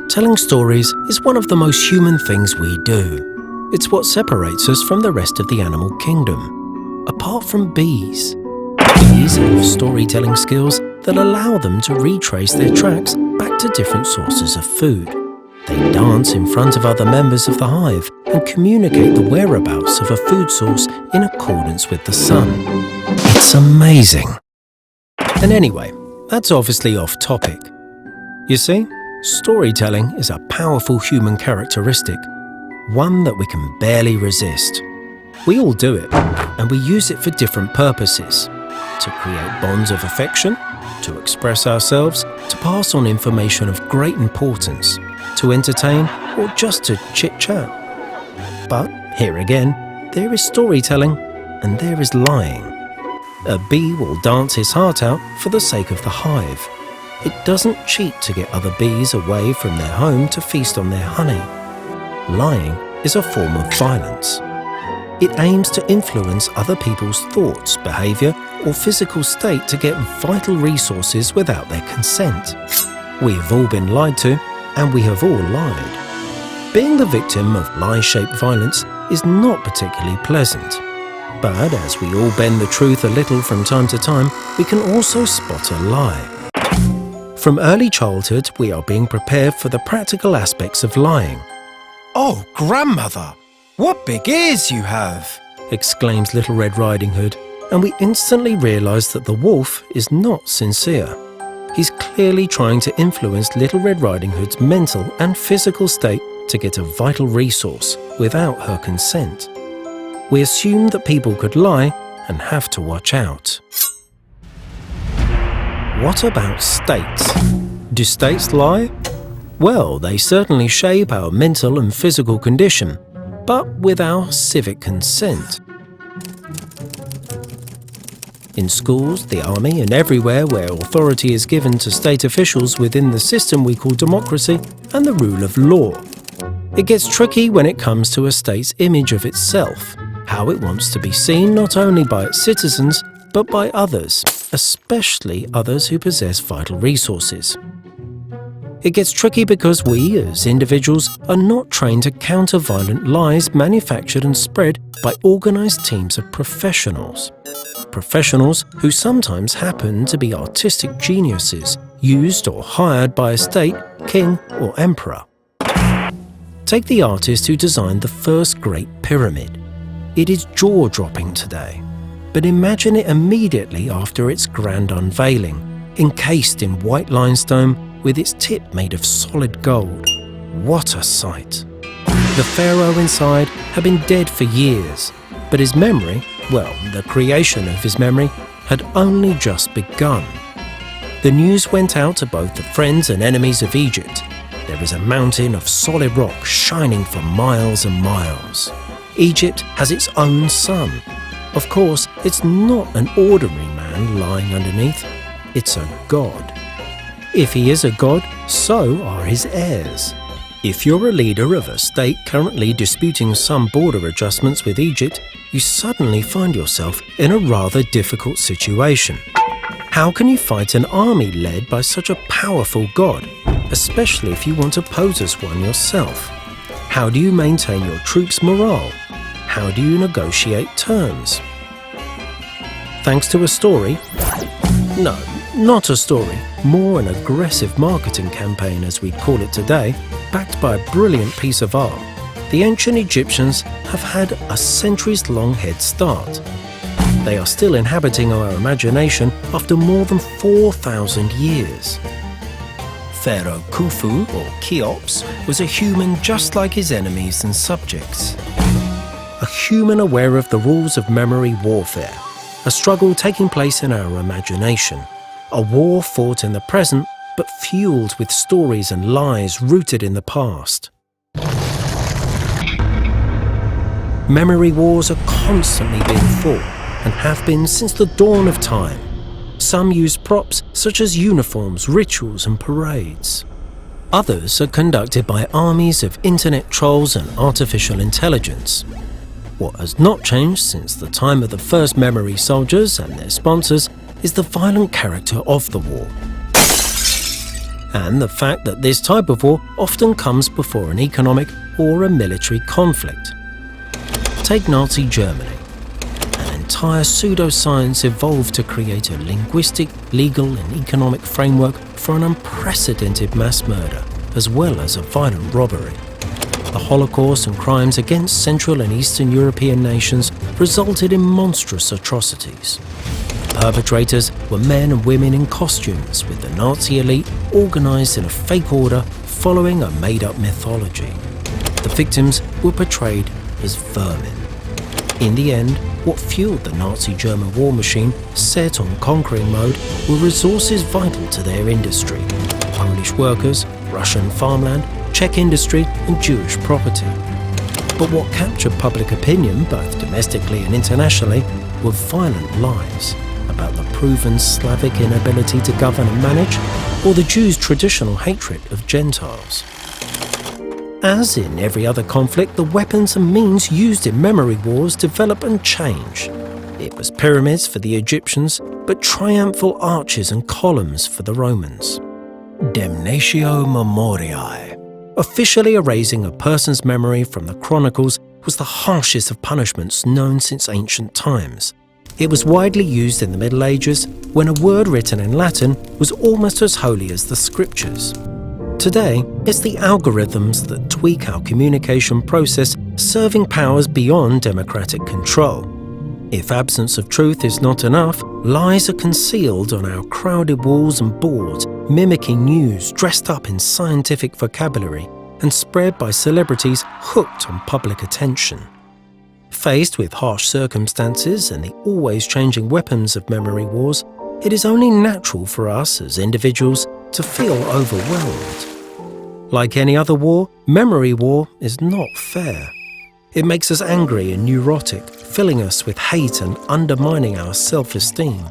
Telling stories is one of the most human things we do. It's what separates us from the rest of the animal kingdom. Apart from bees. Bees have storytelling skills that allow them to retrace their tracks back to different sources of food. They dance in front of other members of the hive and communicate the whereabouts of a food source in accordance with the sun. It's amazing. And anyway, that's obviously off topic. You see, storytelling is a powerful human characteristic, one that we can barely resist. We all do it, and we use it for different purposes. To create bonds of affection, to express ourselves, to pass on information of great importance, to entertain, or just to chit-chat. But here again, there is storytelling and there is lying. A bee will dance his heart out for the sake of the hive. It doesn't cheat to get other bees away from their home to feast on their honey. Lying is a form of violence. It aims to influence other people's thoughts, behaviour, or physical state to get vital resources without their consent. We have all been lied to, and we have all lied. Being the victim of lie-shaped violence is not particularly pleasant. But as we all bend the truth a little from time to time, we can also spot a lie. From early childhood, we are being prepared for the practical aspects of lying. "Oh, grandmother, what big ears you have!" exclaims Little Red Riding Hood, and we instantly realise that the wolf is not sincere. He's clearly trying to influence Little Red Riding Hood's mental and physical state to get a vital resource without her consent. We assume that people could lie and have to watch out. What about states? Do states lie? Well, they certainly shape our mental and physical condition, but with our civic consent. In schools, the army, and everywhere where authority is given to state officials within the system we call democracy and the rule of law. It gets tricky when it comes to a state's image of itself, how it wants to be seen not only by its citizens, but by others, especially others who possess vital resources. It gets tricky because we, as individuals, are not trained to counter violent lies manufactured and spread by organised teams of professionals. Professionals who sometimes happen to be artistic geniuses, used or hired by a state, king or emperor. Take the artist who designed the first Great Pyramid. It is jaw-dropping today, but imagine it immediately after its grand unveiling, encased in white limestone with its tip made of solid gold. What a sight! The pharaoh inside had been dead for years, but his memory, well, the creation of his memory, had only just begun. The news went out to both the friends and enemies of Egypt. There is a mountain of solid rock shining for miles and miles. Egypt has its own sun. Of course, it's not an ordinary man lying underneath. It's a god. If he is a god, so are his heirs. If you're a leader of a state currently disputing some border adjustments with Egypt, you suddenly find yourself in a rather difficult situation. How can you fight an army led by such a powerful god, especially if you want to pose as one yourself? How do you maintain your troops' morale? How do you negotiate terms? Thanks to a story? No, not a story. More an aggressive marketing campaign, as we call it today, backed by a brilliant piece of art. The ancient Egyptians have had a centuries-long head start. They are still inhabiting our imagination after more than 4,000 years. Pharaoh Khufu, or Cheops, was a human just like his enemies and subjects. A human aware of the rules of memory warfare, a struggle taking place in our imagination, a war fought in the present but fueled with stories and lies rooted in the past. Memory wars are constantly being fought and have been since the dawn of time. Some use props such as uniforms, rituals and parades. Others are conducted by armies of internet trolls and artificial intelligence. What has not changed since the time of the first memory soldiers and their sponsors is the violent character of the war. and the fact that this type of war often comes before an economic or a military conflict. Take Nazi Germany. An entire pseudoscience evolved to create a linguistic, legal and economic framework for an unprecedented mass murder, as well as a violent robbery. The Holocaust and crimes against Central and Eastern European nations resulted in monstrous atrocities. The perpetrators were men and women in costumes, with the Nazi elite organised in a fake order following a made-up mythology. The victims were portrayed as vermin. In the end, what fueled the Nazi German war machine, set on conquering mode, were resources vital to their industry: Polish workers, Russian farmland, Czech industry and Jewish property. But what captured public opinion, both domestically and internationally, were violent lies about the proven Slavic inability to govern and manage, or the Jews' traditional hatred of Gentiles. As in every other conflict, the weapons and means used in memory wars develop and change. It was pyramids for the Egyptians, but triumphal arches and columns for the Romans. Damnatio memoriae. Officially erasing a person's memory from the chronicles was the harshest of punishments known since ancient times. It was widely used in the Middle Ages, when a word written in Latin was almost as holy as the scriptures. Today, it's the algorithms that tweak our communication process, serving powers beyond democratic control. If absence of truth is not enough, lies are concealed on our crowded walls and boards, mimicking news dressed up in scientific vocabulary and spread by celebrities hooked on public attention. Faced with harsh circumstances and the always changing weapons of memory wars, it is only natural for us as individuals to feel overwhelmed. Like any other war, memory war is not fair. It makes us angry and neurotic, filling us with hate and undermining our self-esteem.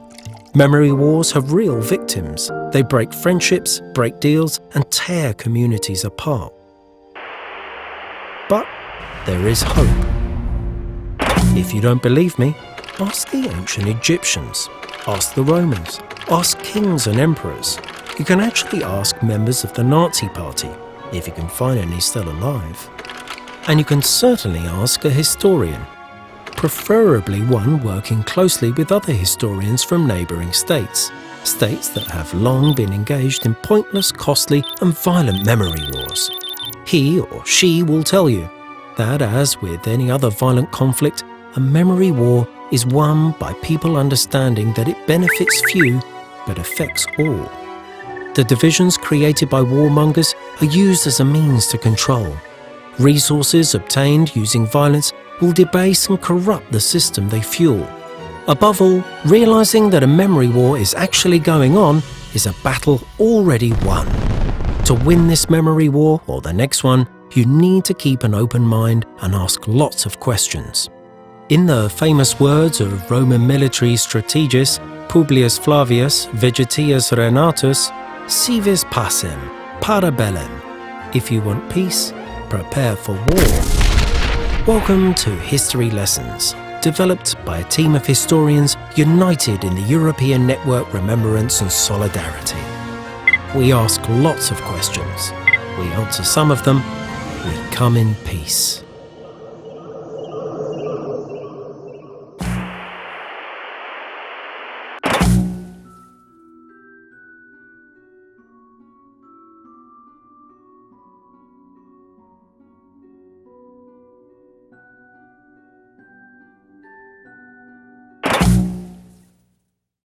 Memory wars have real victims. They break friendships, break deals, and tear communities apart. But there is hope. If you don't believe me, ask the ancient Egyptians, ask the Romans, ask kings and emperors. You can actually ask members of the Nazi Party, if you can find any still alive. And you can certainly ask a historian, preferably one working closely with other historians from neighbouring states that have long been engaged in pointless, costly and violent memory wars. He or she will tell you that, as with any other violent conflict, a memory war is won by people understanding that it benefits few but affects all. The divisions created by warmongers are used as a means to control. Resources obtained using violence will debase and corrupt the system they fuel. Above all, realizing that a memory war is actually going on is a battle already won. To win this memory war or the next one, you need to keep an open mind and ask lots of questions. In the famous words of Roman military strategist Publius Flavius Vegetius Renatus, si vis pacem, para bellum. If you want peace, prepare for war. Welcome to History Lessons, developed by a team of historians united in the European Network Remembrance and Solidarity. We ask lots of questions. We answer some of them. We come in peace.